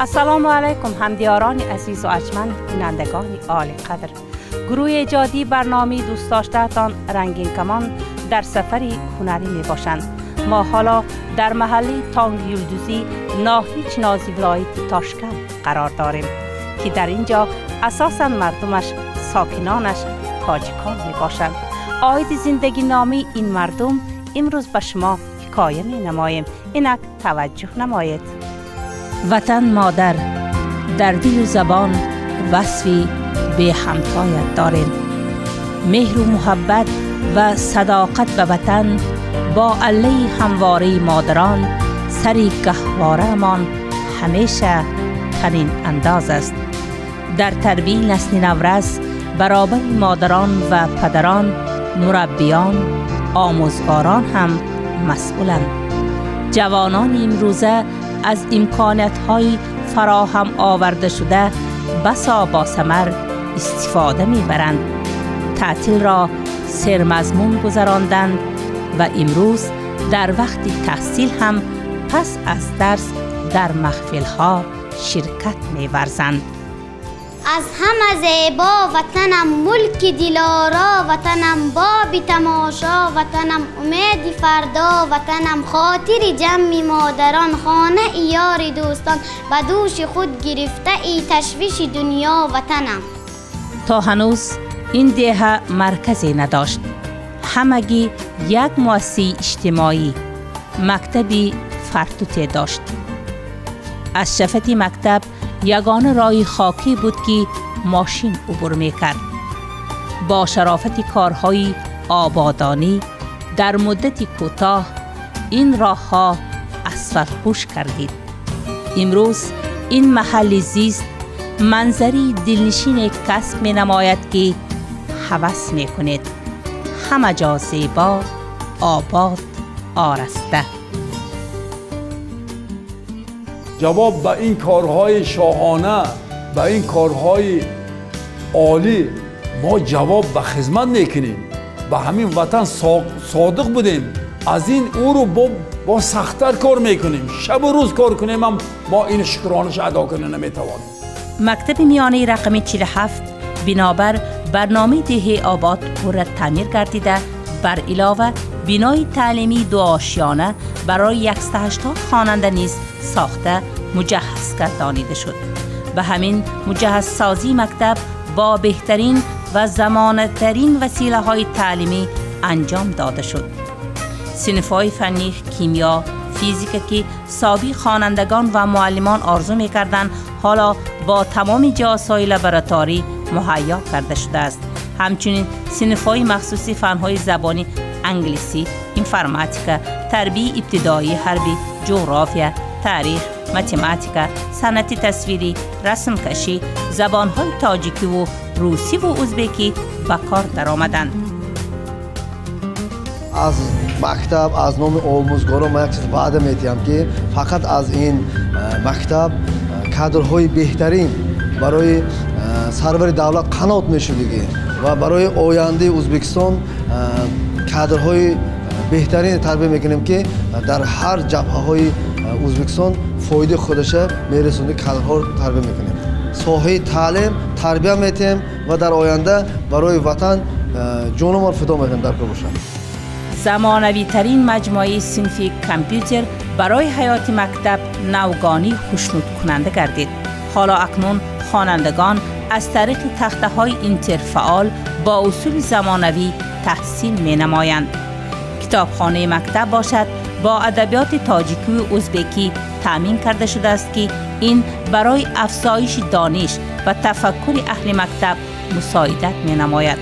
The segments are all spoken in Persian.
السلام علیکم همدیاران عزیز و ارجمند بینندگان عالی قدر. گروه ایجادی برنامه دوست داشته‌تان رنگین کمان در سفری هنری می باشند. ما حالا در محله تانگ یلدوزی ناهیچ نازی ولایت تاشکند قرار داریم که در اینجا اساساً مردمش ساکنانش تاجیکان می باشند. آید زندگی نامی این مردم امروز به شما حکایه می نماییم. اینک توجه نمایید. وطن مادر در دل و زبان وصفی به همتایت داریم. مهر و محبت و صداقت به وطن با عله همواره مادران سری گهواره مان همیشه تنین انداز است. در تربیت نسل نورس برابر مادران و پدران، مربیان، آموزگاران هم مسئولند. جوانان امروزه از امکانات‌های فراهم آورده شده بسا با ثمر استفاده می‌برند. تعطیل را سرمضمون گذراندند و امروز در وقت تحصیل هم پس از درس در محفل‌ها شرکت می‌ورزند. از همه زیبا وطنم ملک دلارا، وطنم باب تماشا، وطنم امید فردا، وطنم خاطر جمع مادران، خانه یار دوستان، به دوش خود گرفته ای تشویش دنیا وطنم. تا هنوز این دهه مرکزی نداشت. همگی یک مؤسسه اجتماعی، مکتبی فرتوته داشت. از شفت مکتب یگانه راه خاکی بود که ماشین عبور میکرد. با شرافت کارهای آبادانی در مدت کوتاه این راه ها اسفلت پوش کردید. امروز این محل زیست منظری دلنشین کسب می نماید که هوس می کنید. همه جا زیبا، آباد، آراسته. جواب به این کارهای شاهانه، به این کارهای عالی ما جواب به خدمت میکنیم. به همین وطن صادق بودیم. از این او رو با سخت‌تر کار میکنیم. شب و روز کار کنیم هم ما این شکرانش ادا کنیم نمیتوانیم. مکتب میانی رقم 47 بنابر برنامه دهه آباد پر تعمیر گردیده. بر علاوه بنای تعلیمی 2 آشیانه برای 180 خواننده نیز ساخته مجهز گردانیده شد. به همین مجهز سازی مکتب با بهترین و زمانه‌ترین وسیله‌های تعلیمی انجام داده شد. صنف‌های فنی کیمیا، فیزیک که سابق خوانندگان و معلمان آرزو می‌کردند حالا با تمام جهازهای لابراتواری مهیا کرده شده است. همچنین صنف‌های مخصوصی فن‌های زبانی انگلیسی، انفرماتیکا، تربیت ابتدایی حربی، جغرافیا، تاریخ، متماتیکا، صنعت تصویری، رسم کشی، زبان‌های تاجیکی و روسی و ازبکی به کار درآمدند. از مکتب از نام آموزگاران ما یک چیز وعده می‌دهم که فقط از این مکتب کادرهای بهترین برای سرور دولت قنات می‌شویگی و برای آینده ازبکستان کادرهای بهترین تربیت میکنیم که در هر جبهه‌های ازبکستان فایده خودش میرسونه. کادرها تربیت میکنیم. ساحه تعلیم تربیت میتیم و در آینده برای وطن جانمان فدا میکنیم در کار باشیم. زمانوی ترین مجموعه صنفی کامپیوتر برای حیات مکتب نوگانی خوشنود کننده گردید. حالا اکنون خوانندگان از طریق تخته‌های اینترفعال با اصول زمانوی تحصیل می نمایند. کتابخانه مکتب باشد با ادبیات تاجیکی و ازبکی تامین کرده شده است که این برای افزایش دانش و تفکر اهل مکتب مساعدت می نماید.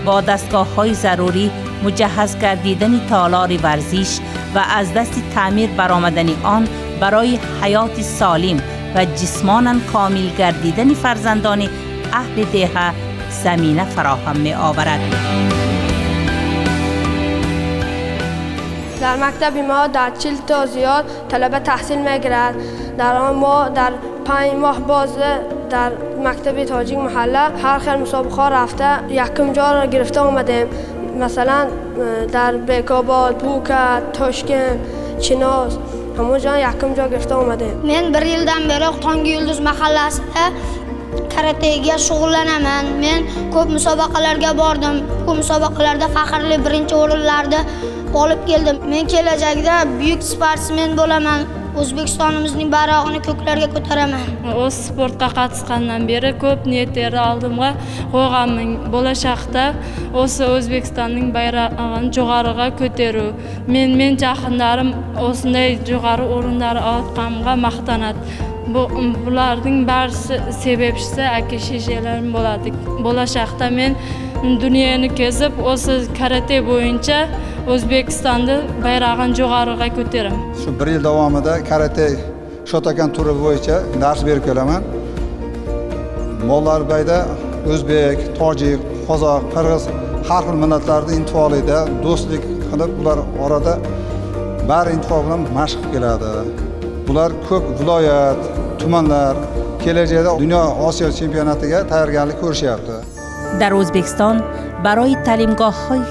با دستگاه‌های ضروری مجهز گردیدن تالار ورزش و از دست تعمیر برآمدن آن برای حیات سالم و جسمانا کامل گردیدن فرزندان اهل دهه زمینه فراهم می آورد. در مکتب ما در 40 تا زیاد طلبه تحصیل میگیرد. در آن ما در 5 ماه باز در مکتب تاجیک محله هر خیل مسابقه رفته یکم جا را گرفته آمدیم. مثلا در بیکاباد، بوکت، تاشکند، چناز همون جا یکم جا گرفته اومدیم. من 1 yildan beri Tonggi Yulduz mahallasida karatega shug'ullanaman. Men ko'p musobaqalarga bordim. Bu musobaqalarda faxrli birinchi o'rinlarni olib keldim. Men kelajakda buyuk sportsmen bo'laman. O'zbekistonimizning bayrog'ini ko'klarga ko'taraman. O'z sportga qatnashgandan beri ko'p niyatlar oldimga qo'yganman. Bo'lajaqda O'zbekistonning bayrog'ini jo'g'ariga ko'taru. Men jahonlarim o'shanday jo'g'ari o'rinlar olganimga maqtanadi. Bularning barcha sababchisi aka shishalarim bo'ladi. Bo'lajaqda men dunyoni kezib, o'sha karate bo'yicha O'zbekistonda bayrog'ini jo'g'ariga ko'taraman. Shu 1 yil davomida karate shotokan turi bo'yicha dars berib kelaman. Mo'g'ullarbayda o'zbek, tojik, qozoq, qirg'iz har xil millatlarning intifolida do'stlik qilib, ular orada bari intiho bilan mashq qilib keladi. Bular ko'p viloyat, tumanlar kelajakda Dunyo Osiyo chempionatiga tayyorgarlik ko'rishyapti. در ازبکستان برای تعلیمگاه‌های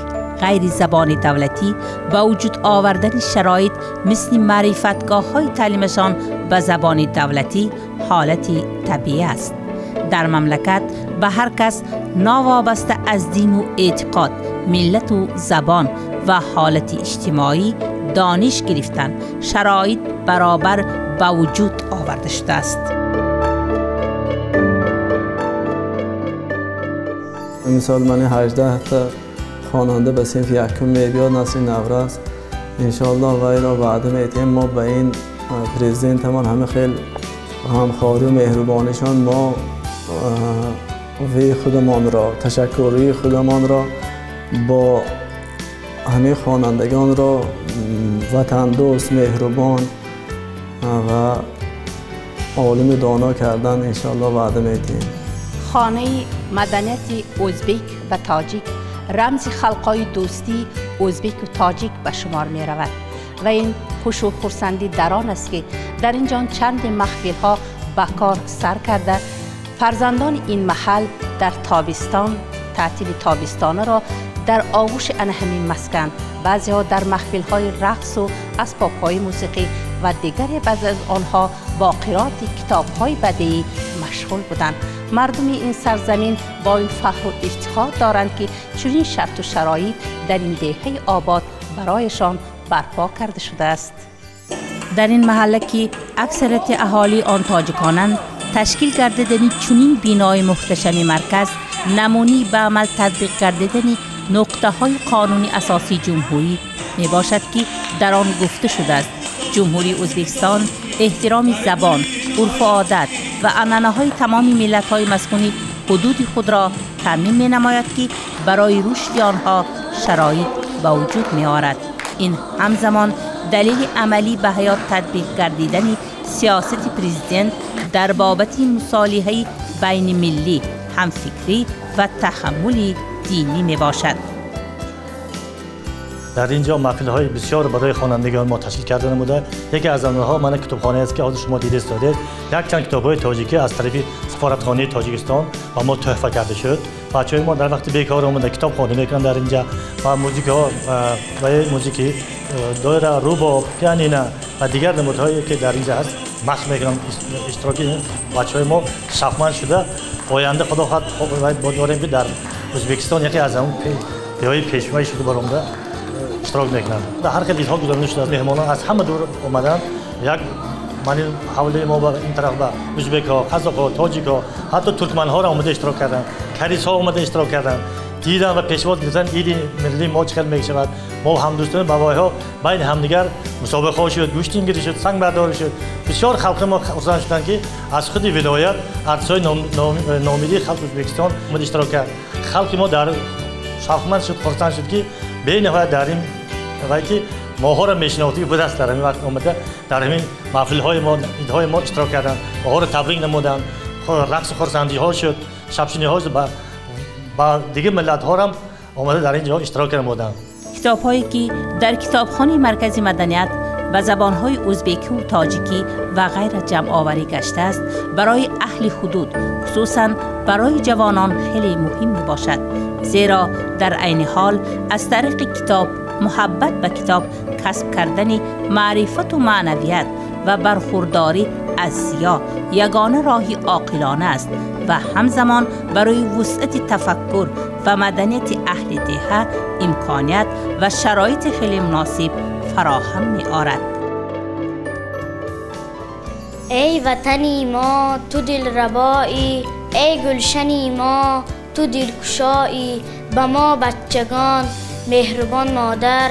غیر زبان دولتی با وجود آوردن شرایط مثل معرفتگاه‌های تعلیمشان به زبان دولتی حالتی طبیعی است. در مملکت به هر کس ناوابسته از دین و اعتقاد، ملت و زبان و حالت اجتماعی دانش گرفتن شرایط برابر به وجود آورده شده است. امسال من 18 تا خواننده به صنف یکم میبیاد نسل نوروز انشاءالله و اینا بعد میتیم ما به این پرزیدنت من همه خیلی همخواری و مهربانیشان ما وی خودمان را تشکری خودمان را با همه خوانندگان را وطن دوست مهربان و عالم دانا کردن انشاءالله بعد میتیم. خانه مدنیت ازبک و تاجیک رمز خلقای دوستی ازبک و تاجیک به شمار می رود و این خوش و خرسندی در آن است که در اینجا چند محفل ها به کار سر کرده فرزندان این محل در تابستان تعطیل تابستانه را در آغوش همین مسکن بعضی ها در محفل های رقص و اسباب های موسیقی و دیگری بعض از آنها با قرائت کتاب های بدیعی مشغول بودند. مردم این سرزمین با این فخر و افتخار دارند که چنین شرط و شرایط در این دهه آباد برایشان برپا کرده شده است. در این محله که اکثریت اهالی آن تاجیکانند تشکیل گردیدن چنین بینای محتشم مرکز نمونی به عمل تطبیق گردیدن نقطه های قانونی اساسی جمهوری می باشد که در آن گفته شده است جمهوری ازبکستان احترام زبان، عرف و عادت و عنعنه های تمام ملت های مسکونی حدود خود را تامین می نماید که برای رشد آنها شرایط به وجود می آورد. این همزمان دلیل عملی به حیات تطبیق گردیدن سیاست پرزیدنت در بابت مصالحه بین ملی، همفکری و تحمل دینی می باشد. در اینجا محفل‌های بسیار برای خوانندگان ما تشکیل کرده نموده. یکی از آنها من کتابخانه است که از شما دیده استاده. یک چند کتاب‌های تاجیکی از طرف سفارتخانه تاجیکستان و ما تحفه کرده شد. بچه‌های ما در وقت بیکار اومده کتابخوانی میکنن در اینجا و موزیک‌ها و موزیکی دایره، رباب، پیانینو و دیگر نمودهایی که در اینجا هست مشق میکنن. اشتراکی بچه‌های ما شوقمند شده. آینده خدا خواهد داریم که در ازبکستان یکی از اون جای پیشوایی شده برآمده اشتراک میکنن. در هر خیلی ها گذارنده شده. مهمانان از همه دور اومدن. یک من حوله ما بر این طرف به ازبک‌ها، قزاق‌ها، تاجیک‌ها، حتی ترکمن‌ها را اومده اشتراک کردن. کریس‌ها اومده اشتراک کردن. دیدن و پیشواز گرفتن ایدی ملی ما چقدر میشود. ما هم دوستان بابای‌ها بین همدیگر مسابقه شد، گوشتینگیری شد، سنگ برداری شد. بسیار خلق ما خرسند شدن که از خود ولایت ارتشای نامیدی خلق ازبکستان اومد اشتراک کرد. خلق ما در شوقمند شد، خرسند شد که به نهایت در این وقتی ماها را میشناختی به دست در این وقت اومده در همین محفل‌های ما ایدهای ما اشتراک کردن. ماها را تبریک نمودن. رقص خرسندی‌ها شد، شبشینی‌ها با دیگه ملت‌ها هم اومده در اینجا اشتراک نمودن. کتاب‌هایی که در کتابخانه مرکزی مدنیت به زبان‌های ازبکی و تاجیکی و غیر جمع آوری گشته است برای اهل حدود خصوصاً برای جوانان خیلی مهم میباشد، زیرا در عین حال از طریق کتاب محبت به کتاب کسب کردن معرفت و معنویت و برخورداری از سیاه یگانه راهی عاقلانه است و همزمان برای وسعت تفکر و مدنیت اهل دهه امکانیت و شرایط خیلی مناسب فراهم می آورد. ای وطنی ما تو دلربایی، ای گلشنی ما تو دلکشایی، به ما بچگان مهربان مادر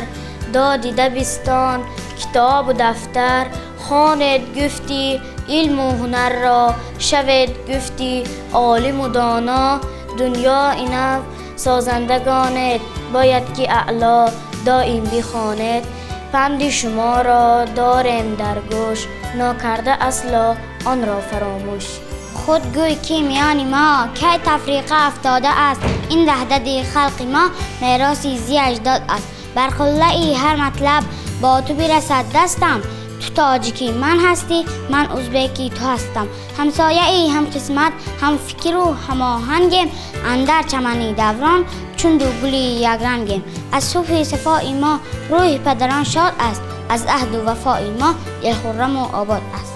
دادی دبستان کتاب و دفتر، خواند گفتی علم و هنر را، شود گفتی عالم و دانا، دنیا اینو سازندگانت باید که اعلا دائم بخواند، پند شما را داریم در گوش، ناکرده اصلا آن را فراموش. خود گوی که میان ما که تفریقه افتاده است، این وحدت خلق ما میراثی زی اجداد است. بر قله هر مطلب با تو برسد دستم، تو تاجیکی من هستی من ازبکی تو هستم، همسایه ای هم قسمت هم فکر و هم آهنگیم، اندر چمنی دوران چون دو گلی یک رنگیم. از صبح صفای ما روح پدران شاد است، از عهد و وفای ما دل خرم و آباد است.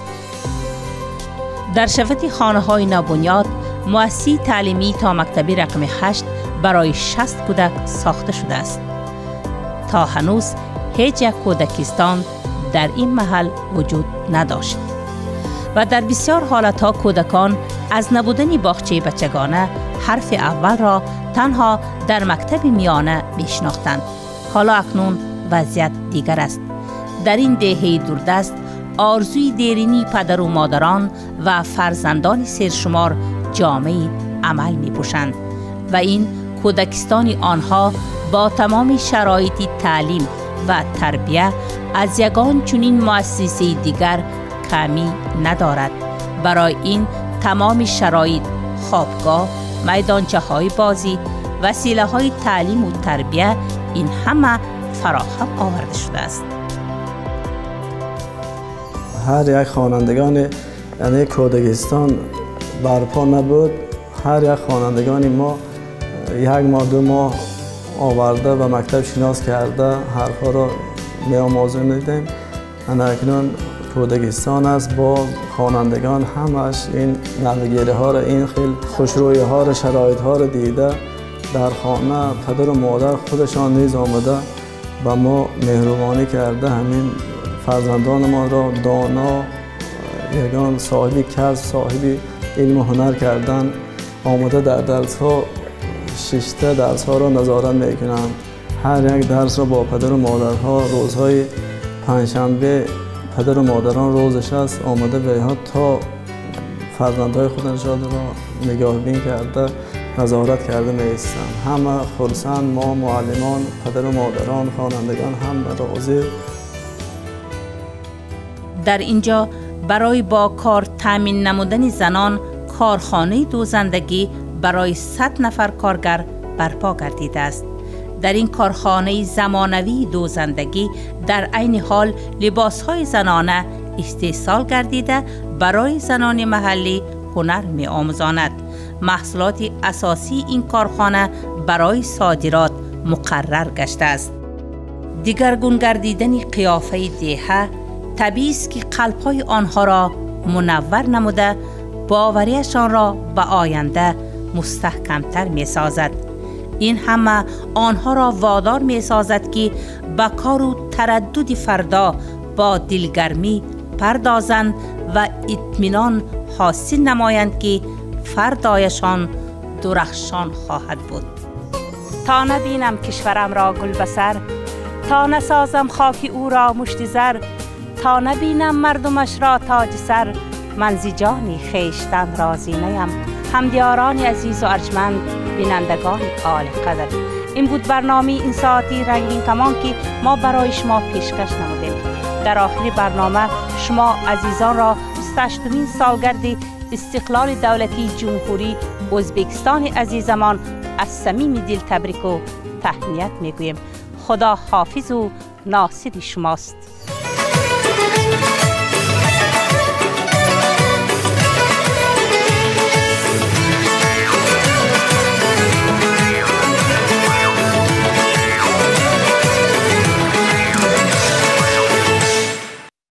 در شفت خانه های نوبنیاد مؤسسه تعلیمی تا مکتبی رقم 8 برای 60 کودک ساخته شده است. تا هنوز هیچ یک کودکستان در این محل وجود نداشت و در بسیار حالتها کودکان از نبودن باغچه بچگانه حرف اول را تنها در مکتب میانه میشناختند. حالا اکنون وضعیت دیگر است. در این دهه دوردست آرزوی دیرینی پدر و مادران و فرزندان سرشمار جامعه عمل می‌پوشند و این کودکستان آنها با تمام شرایط تعلیم و تربیه از یگان چنین مؤسسه دیگر کمی ندارد. برای این تمام شرایط خوابگاه، میدانچه های بازی، وسیله های تعلیم و تربیه این همه فراهم آورده شده است. هر یک خوانندگان یعنی کودکستان برپا نبود، هر یک خوانندگان ما یک ماه دو ماه آورده و مکتب شناس کرده حرفا را می آموزانیدیم. اکنون کودکستان است با خوانندگان همش این نوگیری ها را، این خیلی خوشرویی ها را، شرایط ها را دیده در خانه پدر و مادر خودشان نیز آمده و ما مهربانی کرده همین فرزندان ما را دانا، یگان صاحبی کسب، صاحبی علم و هنر کردن آمده در درس ها 6 درس ها را نظارت میکنند. هر یک درس را با پدر و مادرها روزهای پنجشنبه پدر و مادران روزش است آمده به ها تا فرزندهای خودشان را نگاهبین کرده نظارت کرده میستند. همه خرسند، ما معلمان، پدر و مادران، خوانندگان هم راضی. در اینجا برای با کار تامین نمودن زنان کارخانه دوزندگی برای 100 نفر کارگر برپا گردیده است. در این کارخانه زمانوی دوزندگی در عین حال لباس‌های زنانه استحصال گردیده برای زنان محلی هنر می آموزاند. محصولات اساسی این کارخانه برای صادرات مقرر گشته است. دیگرگون گردیدن قیافه دهه طبیعی است که قلب‌های آنها را منور نموده باوریشان را به آینده مستحکمتر می سازد. این همه آنها را وادار می سازد که به کار و تردد فردا با دلگرمی پردازند و اطمینان حاصل نمایند که فردایشان درخشان خواهد بود. تا نبینم کشورم را گل بسر، تا نسازم خاک او را مشت زر، تا نبینم مردمش را تاج سر، من ز جان خویشتن راضی نیم. همدیاران عزیز و ارجمند، بینندگان عالی قدر، این بود برنامه این ساعتی رنگین کمان که ما برای شما پیشکش نمودیم. در آخر برنامه شما عزیزان را 38مین سالگرد استقلال دولتی جمهوری ازبکستان عزیزمان از صمیم دل تبریک و تهنیت میگوییم. خدا حافظ و ناصر شماست.